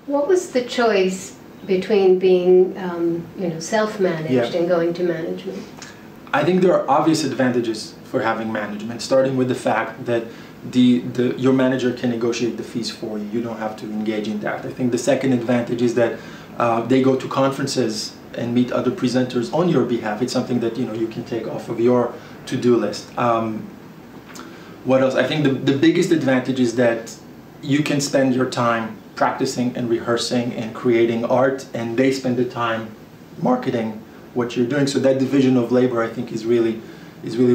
What was the choice between being, self-managed and going to management? I think there are obvious advantages for having management, starting with the fact that your manager can negotiate the fees for you. You don't have to engage in that. I think the second advantage is that they go to conferences and meet other presenters on your behalf. It's something that you can take off of your to-do list. What else? I think the biggest advantage is that you can spend your time practicing and rehearsing and creating art, and they spend the time marketing what you're doing. So that division of labor, I think, is really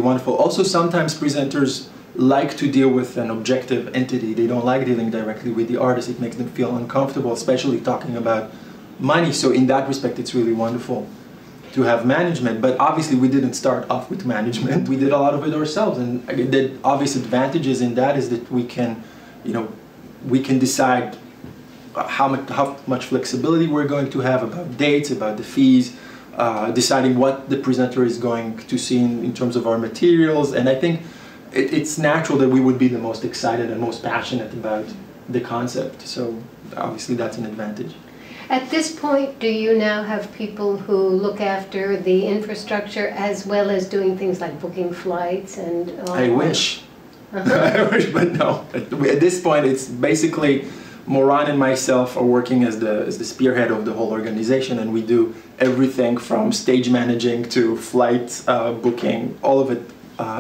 wonderful. Also, sometimes presenters like to deal with an objective entity. They don't like dealing directly with the artist. It makes them feel uncomfortable, especially talking about money. So in that respect, it's really wonderful to have management. But obviously, we didn't start off with management. We did a lot of it ourselves, and the obvious advantages in that is that we can decide how much flexibility we're going to have about dates, about the fees, deciding what the presenter is going to see in terms of our materials. And I think it's natural that we would be the most excited and most passionate about the concept. So obviously that's an advantage. At this point, do you now have people who look after the infrastructure as well as doing things like booking flights and I wish. I wish, but no. At this point, it's basically Moran and myself are working as the spearhead of the whole organization, and we do everything from stage managing to flight booking. All of it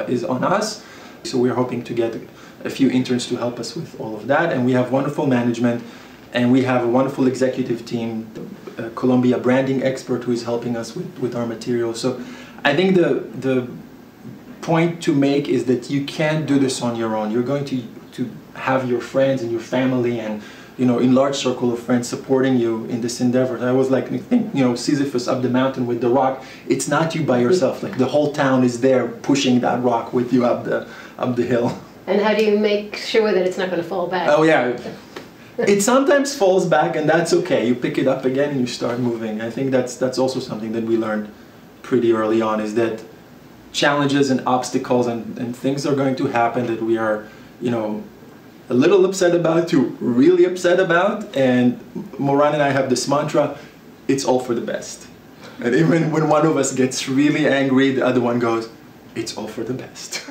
is on us. So we're hoping to get a few interns to help us with all of that, and we have wonderful management, and we have a wonderful executive team, a Columbia branding expert who is helping us with our materials. So I think the point to make is that you can't do this on your own. You're going to have your friends and your family and in large circle of friends supporting you in this endeavor. I was like, Sisyphus up the mountain with the rock. It's not you by yourself. Like the whole town is there pushing that rock with you up the hill. And how do you make sure that it's not going to fall back? Oh yeah, it sometimes falls back, and that's okay. You pick it up again and you start moving. I think that's also something that we learned pretty early on, is that challenges and obstacles and things are going to happen that we are, a little upset about to really upset about. And Moran and I have this mantra: it's all for the best. And even when one of us gets really angry, the other one goes, it's all for the best.